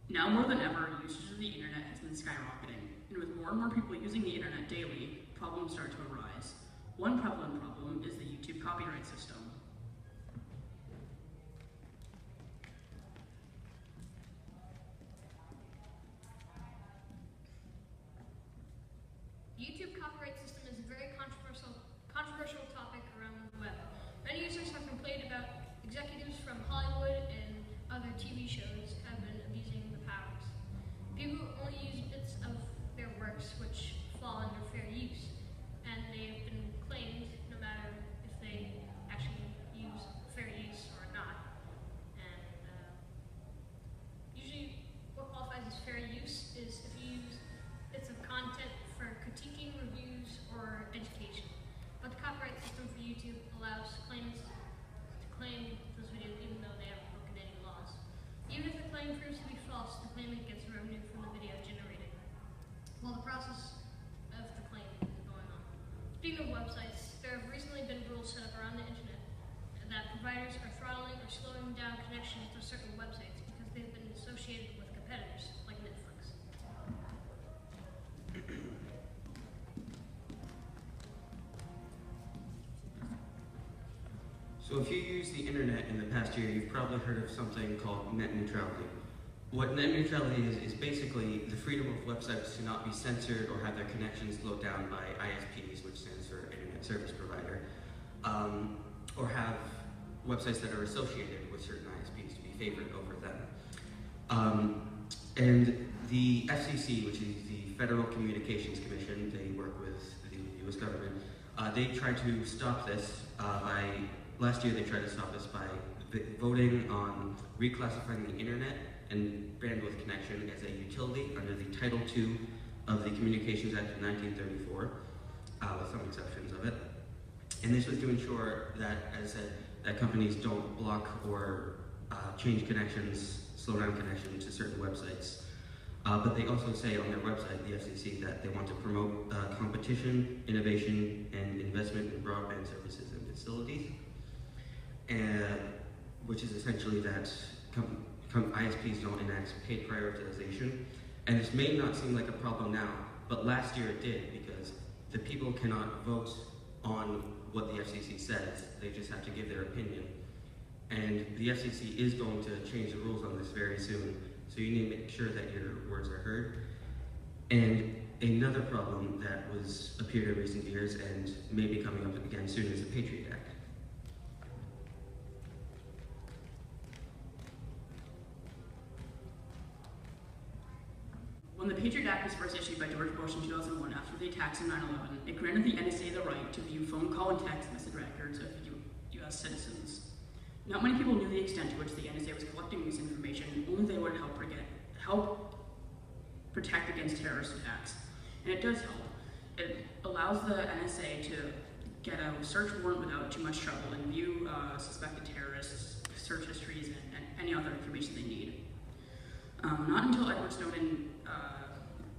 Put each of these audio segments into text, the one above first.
Now more than ever, usage of the internet has been skyrocketing, and with more and more people using the internet daily, problems start to arise. One prevalent problem is the YouTube copyright system. YouTube copyright system is a very controversial topic around the web. Many users have complained about executives from Hollywood and other TV shows have been abusing the powers. People only use bits of their works which fall under fair use, and they have been claimed no matter if they actually use fair use or not. And usually what qualifies as fair use is if you use bits of content for critiquing, reviews, or education. But the copyright system for YouTube allows claimants to claim those videos even though they haven't broken any laws. Even if the claim proves to be false, the claimant gets revenue from the video generated while the process of the claim is going on. Speaking of websites, there have recently been rules set up around the internet that providers are throttling or slowing down connections to certain websites because they've been associated with competitors like Netflix. So if you use the internet in the past year, you've probably heard of something called net neutrality. What net neutrality is basically the freedom of websites to not be censored or have their connections slowed down by ISPs, which stands for Internet Service Provider, or have websites that are associated with certain ISPs to be favored over them. And the FCC, which is the Federal Communications Commission, they work with the US government, they tried to stop this last year they tried to stop this by voting on reclassifying the internet and bandwidth connection as a utility under the Title II of the Communications Act of 1934, with some exceptions of it. And this was to ensure that, as I said, that companies don't block or change connections, slow down connections to certain websites. But they also say on their website, the FCC, that they want to promote competition, innovation, and investment in broadband services and facilities, which is essentially that ISPs don't enact paid prioritization. And this may not seem like a problem now, but last year it did, because the people cannot vote on what the FCC says, they just have to give their opinion. And the FCC is going to change the rules on this very soon, so you need to make sure that your words are heard. And another problem that appeared in recent years and may be coming up again soon is the Patriot Act. When the Patriot Act was first issued by George Bush in 2001 after the attacks on 9/11, it granted the NSA the right to view phone call and text message records of US citizens. Not many people knew the extent to which the NSA was collecting this information, only they would help protect against terrorist attacks. And it does help. It allows the NSA to get a search warrant without too much trouble and view suspected terrorists, search histories, and any other information they need. Not until Edward Snowden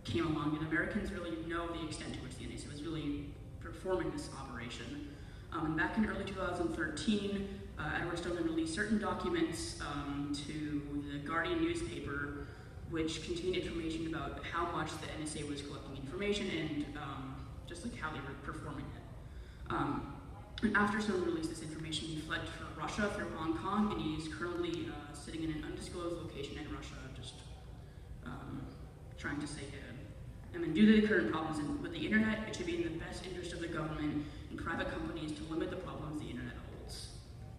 came along did Americans really know the extent to which the NSA was really performing this operation. And back in early 2013, Edward Snowden released certain documents to the Guardian newspaper, which contained information about how much the NSA was collecting information and just like how they were performing it. And after Snowden released this information, he fled to Russia through Hong Kong, and he is currently sitting in an undisclosed location in Russia, just trying to stay hidden. I mean, due to the current problems with the internet, it should be in the best interest of the government and private companies to limit the